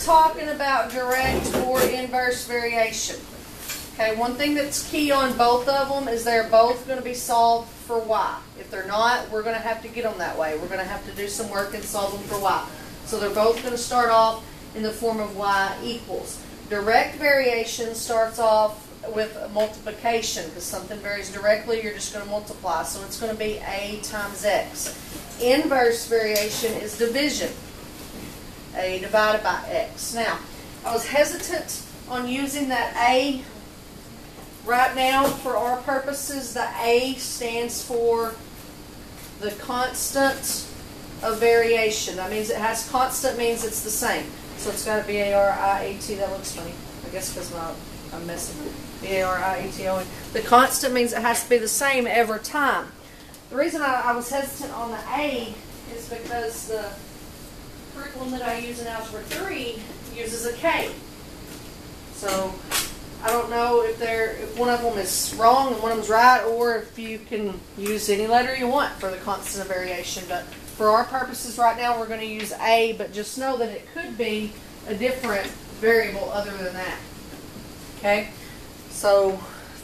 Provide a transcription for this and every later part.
talking about direct or inverse variation. Okay, one thing that's key on both of them is they're both going to be solved for y. If they're not, we're going to have to get them that way. We're going to have to do some work and solve them for y. So they're both going to start off in the form of y equals. Direct variation starts off with multiplication, because something varies directly, you're just going to multiply. So it's going to be a times x. Inverse variation is division. A divided by x. Now, I was hesitant on using that a. Right now, for our purposes, the a stands for the constant of variation. That means it has constant, means it's the same. So it's got to be A-R-I-A-T. That looks funny. I guess because I'm messing. B-A-R-I-A-T-O-N. The constant means it has to be the same every time. The reason I was hesitant on the A is because the curriculum that I use in Algebra 3 uses a K. So I don't know if one of them is wrong and one of them is right, or if you can use any letter you want for the constant of variation. But for our purposes right now, we're going to use A, but just know that it could be a different variable other than that. Okay? So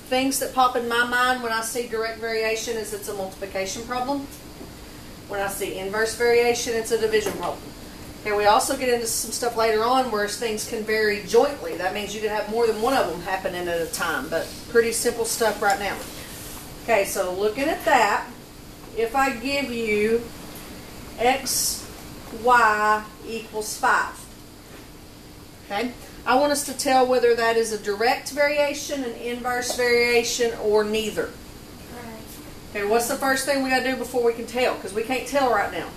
things that pop in my mind when I see direct variation is it's a multiplication problem. When I see inverse variation, it's a division problem. Okay, we also get into some stuff later on where things can vary jointly. That means you can have more than one of them happening at a time, but pretty simple stuff right now. Okay, so looking at that, if I give you x, y equals 5, okay, I want us to tell whether that is a direct variation, an inverse variation, or neither. Okay, what's the first thing we got to do before we can tell? Because we can't tell right now.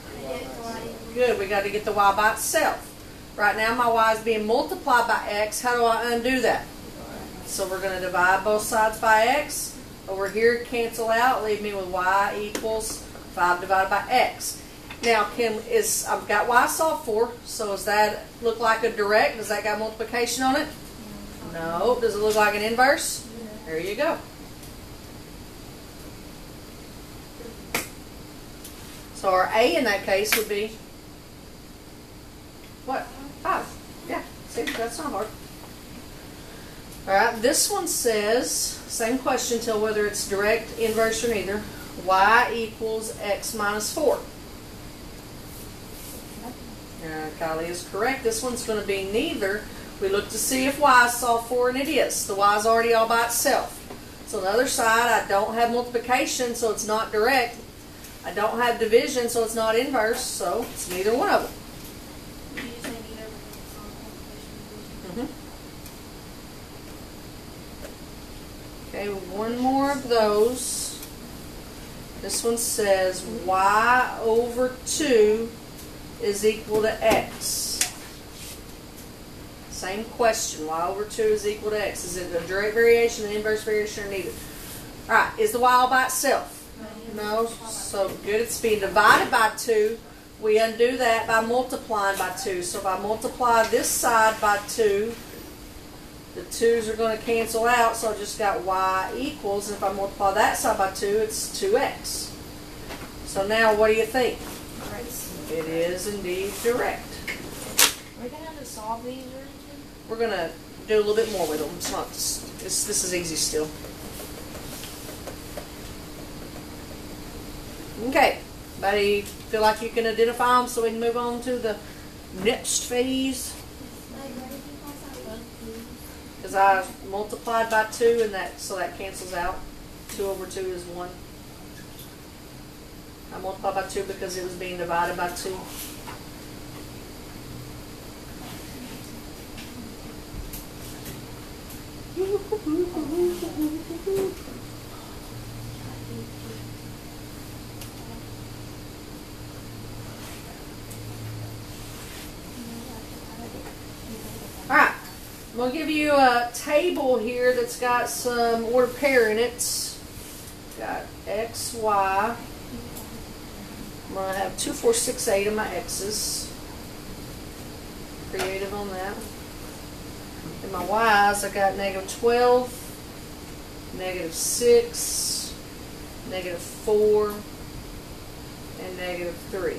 Good, we got to get the y by itself. Right now my y is being multiplied by x. How do I undo that? So we're going to divide both sides by x. Over here, cancel out, leave me with y equals 5 divided by x. Now, I've got y solved for, so does that look like a direct? Does that got multiplication on it? No. Does it look like an inverse? There you go. So our A in that case would be what? 5. Yeah, see, that's not hard. Alright, this one says, same question, tell whether it's direct, inverse, or neither. Y equals x minus 4. Kylie is correct. This one's going to be neither. We look to see if y is solved for, and it is. The y is already all by itself. So on the other side, I don't have multiplication, so it's not direct. I don't have division, so it's not inverse, so it's neither one of them. Okay, one more of those. This one says y over 2 is equal to x. Same question. Y over 2 is equal to x. Is it a direct variation, an inverse variation, or neither? Alright, is the y all by itself? No. So good. It's being divided by 2. We undo that by multiplying by 2. So if I multiply this side by 2, the 2's are going to cancel out, so I just got y equals, and if I multiply that side by 2, it's 2x. So now what do you think? It is indeed direct. Are we going to have to solve these or anything? We're going to do a little bit more with them. It's not just, this is easy still. Okay. Everybody feel like you can identify them so we can move on to the next phase? Because I multiplied by 2, and so that cancels out. 2 over 2 is 1. I multiplied by 2 because it was being divided by 2. Alright, I'm going to give you a table here that's got some ordered pair in it. Got x, y. I'm going to have 2, 4, 6, 8 of my x's. Creative on that. And my y's, I got negative 12, negative 6, negative 4, and negative 3.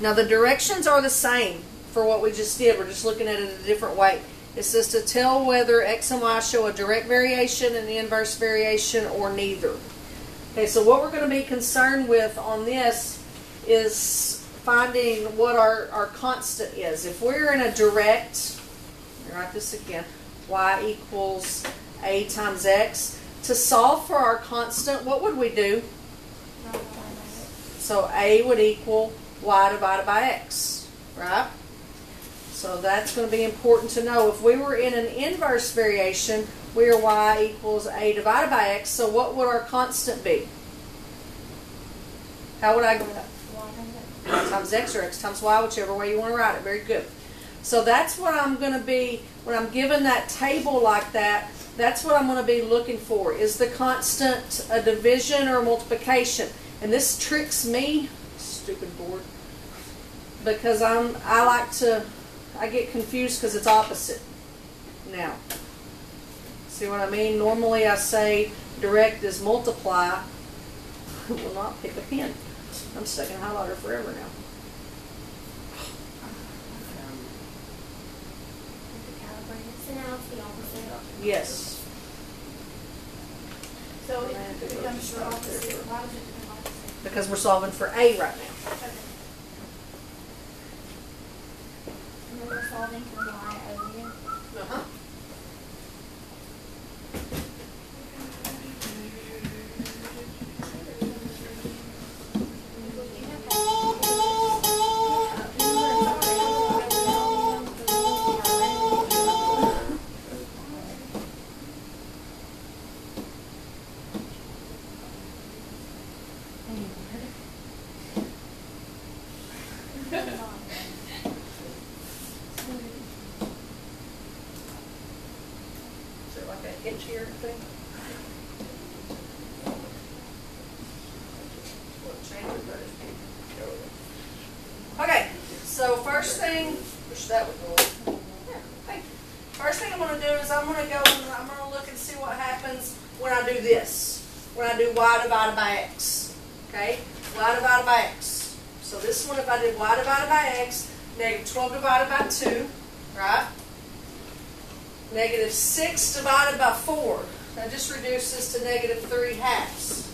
Now the directions are the same for what we just did. We're just looking at it a different way. It says to tell whether x and y show a direct variation, an inverse variation, or neither. Okay, so what we're going to be concerned with on this is finding what our constant is. If we're in a direct, let me write this again, y equals a times x. To solve for our constant, what would we do? So a would equal y divided by x, right? So that's going to be important to know. If we were in an inverse variation, where y equals a divided by x, so what would our constant be? How would I go that? Y times x or x times y, whichever way you want to write it. Very good. So that's what I'm going to be, when I'm given that table like that, that's what I'm going to be looking for. Is the constant a division or a multiplication? And this tricks me, stupid board, because I get confused because it's opposite. Now, see what I mean? Normally I say direct is multiply. I will not pick a pen. I'm stuck in highlighter forever now. So now it's the opposite. Yes. So it becomes the opposite. Why does it become opposite? Because we're solving for A right now. Okay. And then we're solving for y over here. Uh-huh. Okay, so first thing, wish that would go. Yeah, thank you. First thing I'm going to do is I'm going to go and I'm going to look and see what happens when I do this. When I do y divided by x. Okay, y divided by x. So this one, if I did y divided by x, negative 12 divided by 2, right? Negative 6 divided by 4. That just reduces to negative 3/2.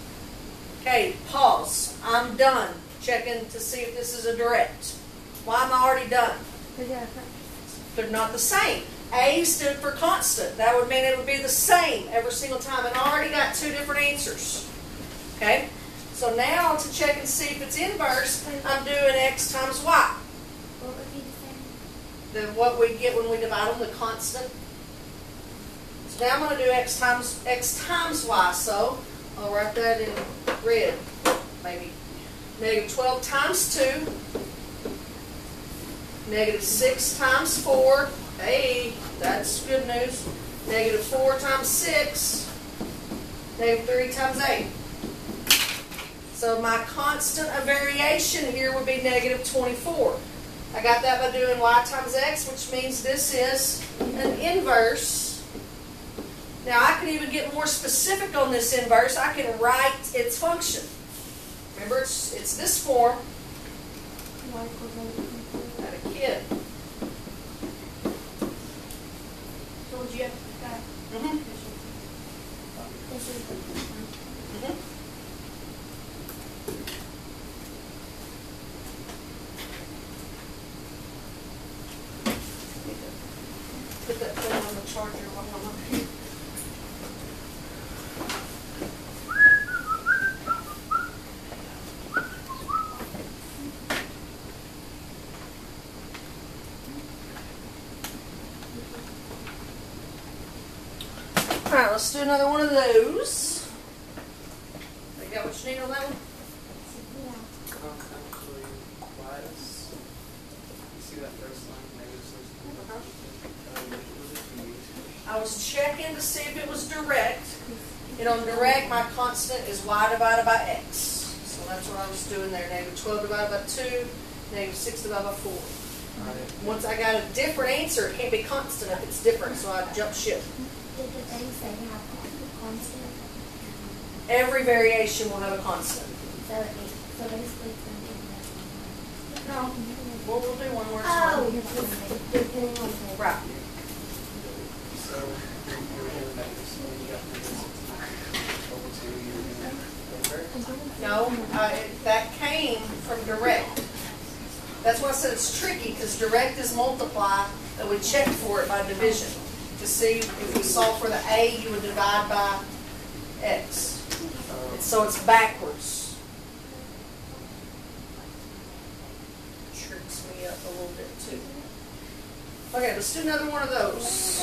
Okay, pause. I'm done checking to see if this is a direct. Why am I already done? They're not the same. A stood for constant. That would mean it would be the same every single time. And I already got two different answers. Okay? So now to check and see if it's inverse, I'm doing x times y. What would be the same? Then what we get when we divide them, the constant. So now I'm going to do x times y. So I'll write that in red, maybe. Negative 12 times 2. Negative 6 times 4. Hey, that's good news. Negative 4 times 6. Negative 3 times 8. So my constant of variation here would be negative 24. I got that by doing y times x, which means this is an inverse. Now I can even get more specific on this inverse. I can write its function. Remember, it's this form. Y equals a. Got a kid. So would you have that? Mm-hmm. This is the Mm-hmm. Put that thing on the charger while I'm up here. Alright, let's do another one of those. You got what you need on that one? Actually, bias. You see that first line, negative 6. I was checking to see if it was direct. And on direct, my constant is y divided by x. So that's what I was doing there. Negative 12 divided by 2, negative 6 divided by 4. Once I got a different answer, it can't be constant if it's different, so I jump ship. Did the thing say have constant? Every variation will have a constant. So basically it's going to be No. we'll do one more Oh, time. depending on the. Right. So you're doing that, so you got over to your inverse. No, that came from direct. That's why I said it's tricky, because direct is multiply, that we check for it by division. To see if we solve for the A, you would divide by X. So it's backwards. Tricks me up a little bit too. Okay, let's do another one of those.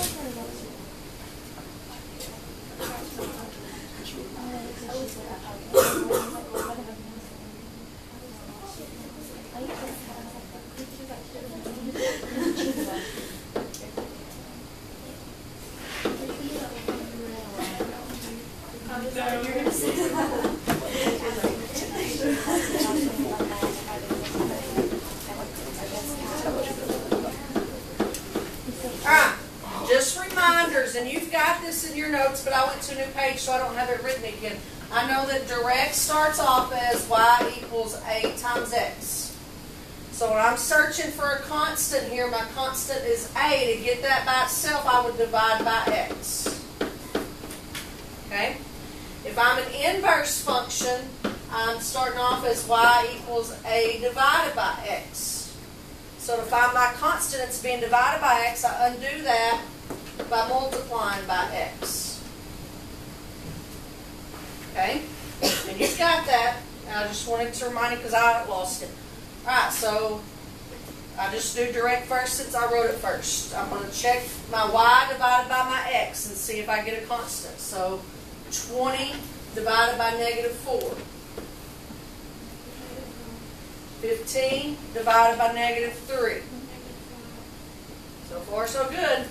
Alright, just reminders, and you've got this in your notes, but I went to a new page so I don't have it written again. I know that direct starts off as y equals a times x. So when I'm searching for a constant here, my constant is a. To get that by itself, I would divide by x. Okay? If I'm an inverse function, I'm starting off as y equals a divided by x. So to find my constant, it's being divided by x. I undo that by multiplying by x. Okay? And you've got that. I just wanted to remind you because I lost it. Alright, so I just do direct first since I wrote it first. I'm going to check my y divided by my x and see if I get a constant. So 20 divided by negative 4. 15 divided by negative 3. So far, so good.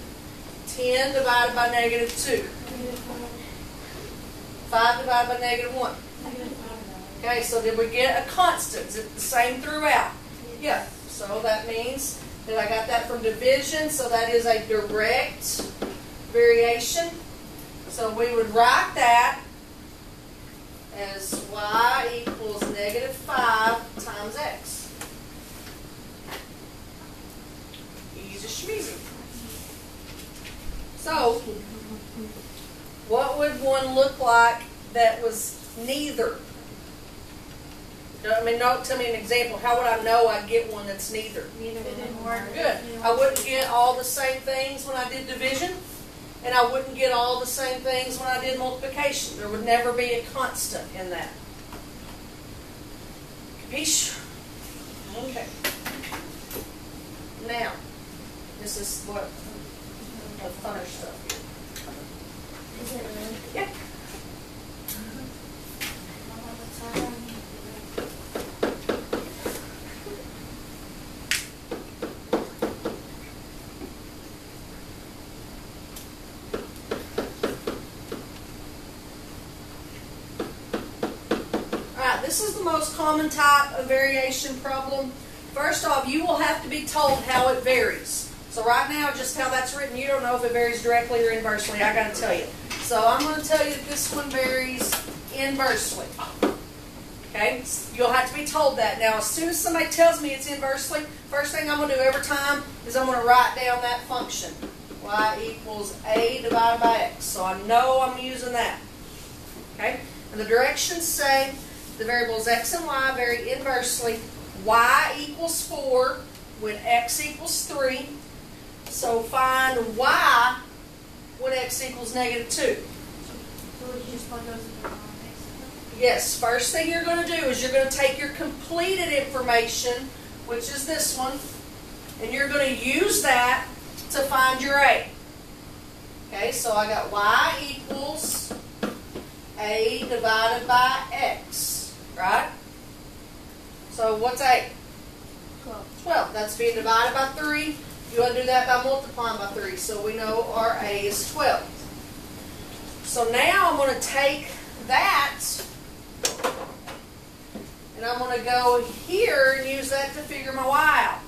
10 divided by negative 2. 5 divided by negative 1. Okay, so did we get a constant? Is it the same throughout? Yeah. So that means that I got that from division, so that is a direct variation. So we would write that as y equals negative 5 times x. Easy schmeezy. So, what would one look like that was neither? I mean, no, tell me an example. How would I know I'd get one that's neither? Neither didn't work. Good. I wouldn't get all the same things when I did division, and I wouldn't get all the same things when I did multiplication. There would never be a constant in that. Capiche? Okay. Now, this is what the funner stuff is. Is it really? Yeah. This is the most common type of variation problem. First off, you will have to be told how it varies. So right now, just how that's written, you don't know if it varies directly or inversely. I got to tell you. So I'm going to tell you that this one varies inversely. Okay? You'll have to be told that. Now, as soon as somebody tells me it's inversely, first thing I'm going to do every time is I'm going to write down that function. Y equals a divided by x. So I know I'm using that. Okay? And the directions say the variables x and y vary inversely. Y equals 4 when x equals 3. So find y when x equals negative 2. So would you just plug those in the next? Yes, first thing you're going to do is you're going to take your completed information, which is this one, and you're going to use that to find your a. Okay, so I got y equals a divided by x. Right? So what's a? 12. 12. That's being divided by 3. You want to do that by multiplying by 3. So we know our a is 12. So now I'm going to take that and I'm going to go here and use that to figure my y out.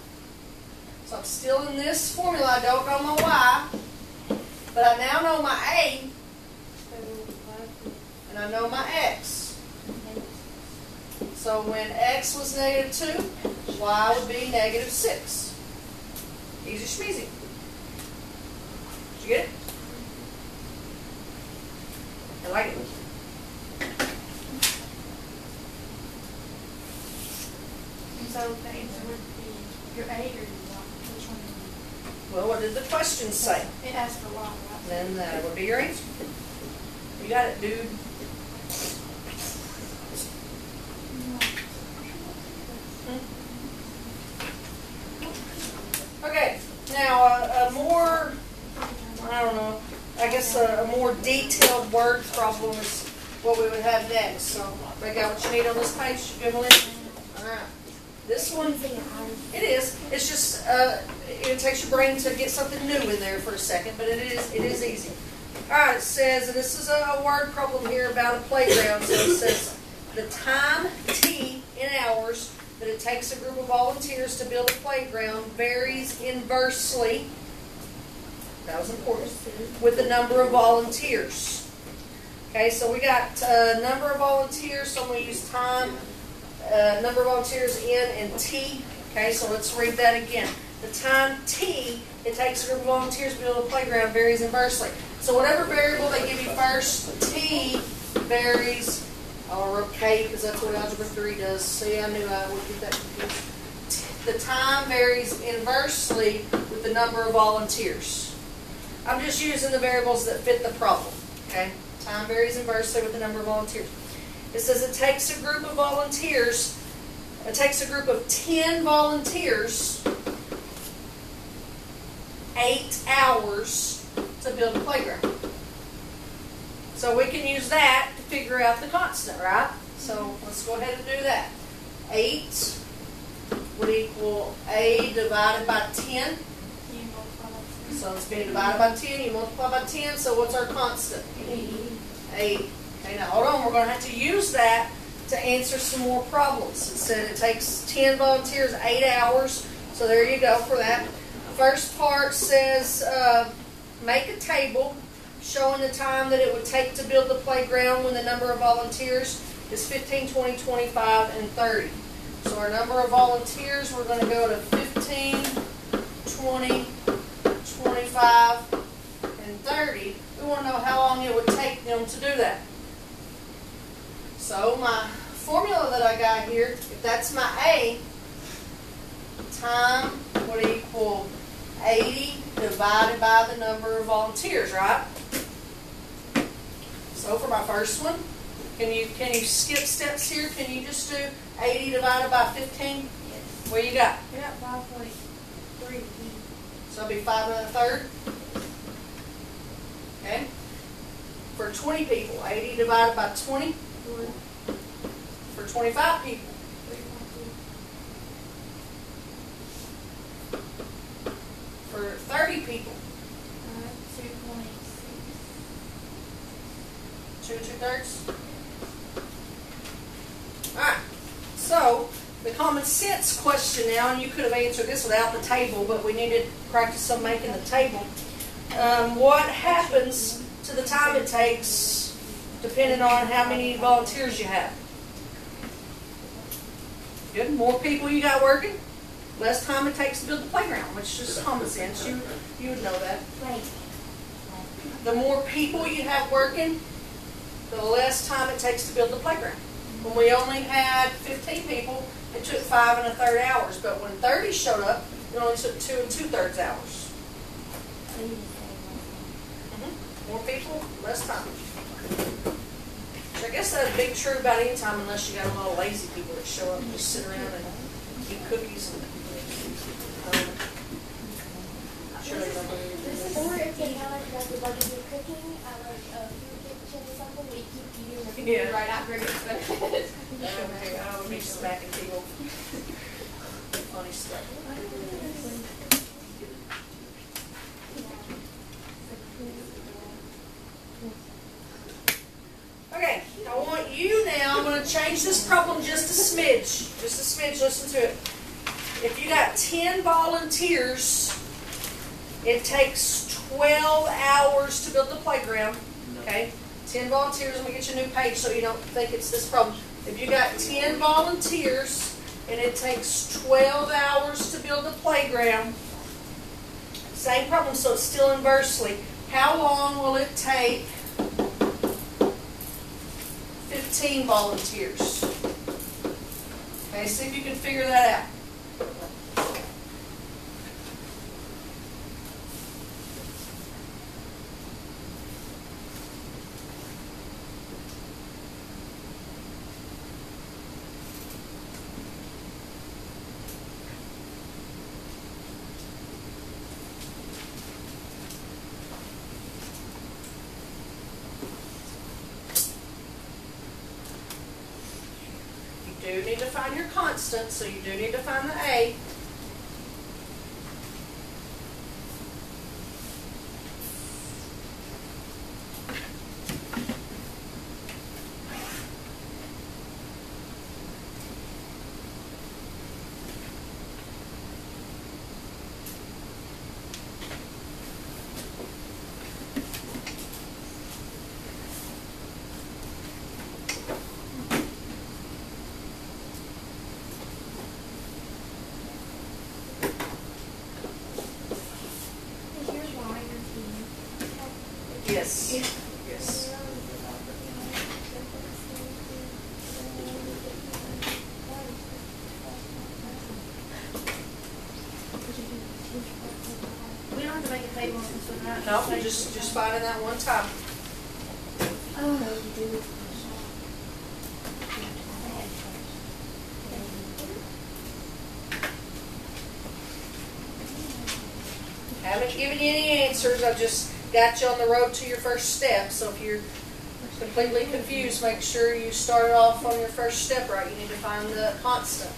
So I'm still in this formula. I don't know my y, but I now know my a and I know my x. So when x was negative 2, y would be -6. Easy schmeezy. Did you get it? I like it. And so the answer would be your A or your Y. Which one would Well, what did the question say? it asked for Y, right? Then that would be your answer. You got it, dude. Okay, now a more, I don't know, I guess a more detailed word problem is what we would have next. So, break out what you need on this page, Evelyn. All right. This one, it is. It's just, it takes your brain to get something new in there for a second, but it is easy. All right, it says, and this is a word problem here about a playground. So it says, the time, T, in hours, that it takes a group of volunteers to build a playground varies inversely, that was important, with the number of volunteers. Okay, so we got number of volunteers, so I'm going to use time, number of volunteers in, and T. Okay, so let's read that again. The time T it takes a group of volunteers to build a playground varies inversely. So whatever variable they give you first, T varies. I'll write K because that's what Algebra 3 does. See, I knew I would get that confused. The time varies inversely with the number of volunteers. I'm just using the variables that fit the problem. Okay, time varies inversely with the number of volunteers. It says it takes a group of volunteers. It takes a group of 10 volunteers 8 hours to build a playground. So we can use that to figure out the constant, right? So let's go ahead and do that. 8 would equal A divided by 10. So it's being divided by 10. You multiply by 10. So what's our constant? 8. Okay, now hold on. We're going to have to use that to answer some more problems. It said it takes 10 volunteers 8 hours. So there you go for that. First part says make a table showing the time that it would take to build the playground when the number of volunteers is 15, 20, 25, and 30. So our number of volunteers, we're going to go to 15, 20, 25, and 30. We want to know how long it would take them to do that. So my formula that I got here, if that's my A, time would equal 80 divided by the number of volunteers, right? So for my first one, can you skip steps here? Can you just do 80 divided by 15? Yes. What you got? I got 5.3. So it'll be 5 1/3. Okay. For 20 people, 80 divided by 20. 4. For 25 people, 3.2. for 30 people, 2.6. 2 2/3. Alright, so the common sense question now, and you could have answered this without the table, but we needed to practice on making the table. What happens to the time it takes depending on how many volunteers you have? Good. More people you got working, less time it takes to build the playground, which is just common sense. You would know that. Wait. The more people you have working, the less time it takes to build the playground. When we only had 15 people, it took 5 1/3 hours. But when 30 showed up, it only took 2 2/3 hours. More people, less time. So I guess that'd be true about any time unless you got a lot of lazy people that show up and just sit around and eat cookies and Or if you have like the budget you're cooking at like a food kitchen or something, we keep eating the food Yeah. right after it gets finished. I would be smacking people. Funny stuff. Okay, I want you now, I'm going to change this problem just a smidge. Just a smidge, listen to it. If you got 10 volunteers, it takes 12 hours to build the playground. Okay, 10 volunteers, let me get you a new page so you don't think it's this problem. If you got 10 volunteers, and it takes 12 hours to build a playground. Same problem, so it's still inversely. How long will it take 15 volunteers? Okay, see if you can figure that out. You do need to find your constant, so you do need to find the A. Yes. Yes. We don't have to make a table since we're not. No, you just find it that one time. Oh, no, you do. Haven't given you any answers. I've just got you on the road to your first step. So if you're completely confused, make sure you start off on your first step right. You need to find the constant.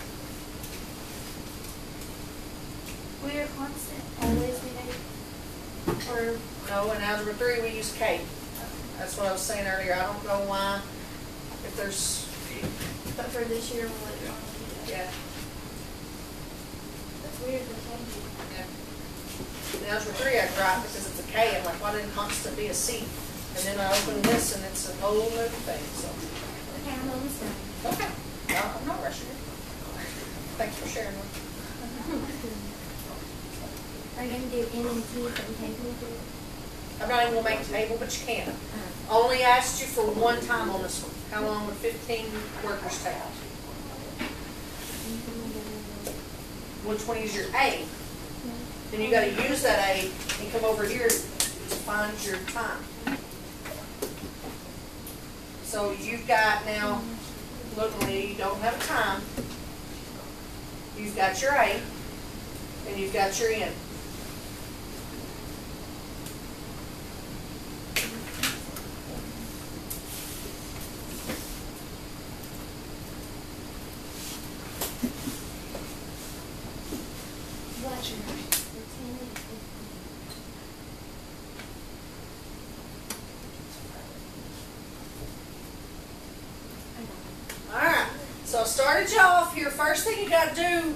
Will your constant always be negative? Or No, in Algebra 3 we use K. That's what I was saying earlier. I don't know why. If there's, but for this year we'll later on do that. yeah. That's weird for changing. In Algebra 3 I dropped because it's a K. I'm like, why didn't constant be a C? And then I open this and it's a whole new thing. So. Okay, I'm almost done. Okay. No, I'm not rushing it. Thanks for sharing with me. Are you going to do N and T from table? I'm not even going to make a table, but you can. Only asked you for one time on this one. How long would 15 workers take? Which one is your A? Then you got to use that A and come over here to find your time. So you've got now, look, Leah, you don't have a time. You've got your A and you've got your N. Alright, so I started you off here. First thing you got to do, and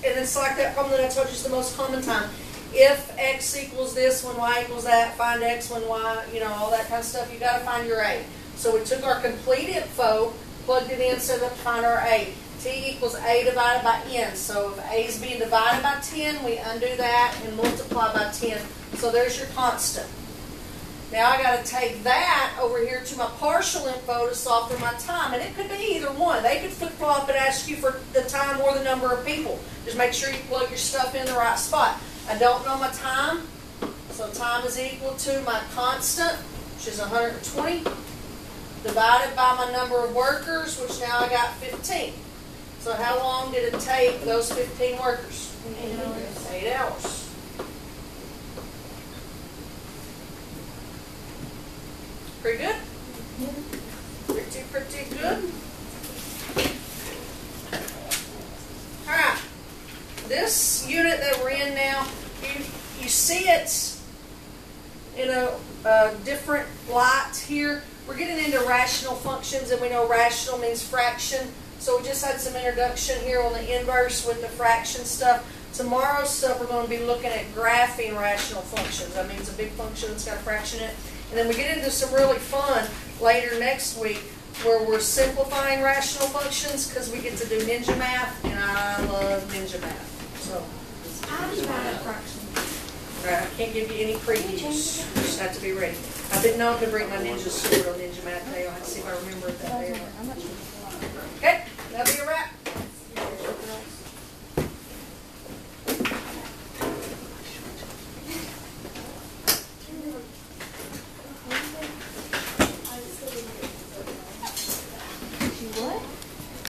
it's like that problem that I told you is the most common time. If x equals this when y equals that, find x when y, you know, all that kind of stuff, you got to find your A. So we took our complete info, plugged it in, set it up to find our A. T equals A divided by N. So if A is being divided by 10, we undo that and multiply by 10. So there's your constant. Now I got to take that over here to my partial info to solve for my time. And it could be either one. They could flip-flop and ask you for the time or the number of people. Just make sure you plug your stuff in the right spot. I don't know my time, so time is equal to my constant, which is 120, divided by my number of workers, which now I got 15. So how long did it take those 15 workers? 8 hours. 8 hours. Pretty good? Pretty good. Alright. This unit that we're in now, you see it in a different light here. We're getting into rational functions, and we know rational means fraction. So we just had some introduction here on the inverse with the fraction stuff. Tomorrow's stuff we're going to be looking at graphing rational functions. That means a big function that's got a fraction in it. And then we get into some really fun later next week where we're simplifying rational functions because we get to do ninja math, and I love ninja math. So, Algebra fraction. right, I can't give you any previews. You just have to be ready. I've been known to bring my ninja sword on ninja math day. I'll have to see if I remember it that day. Okay, that'll be a wrap.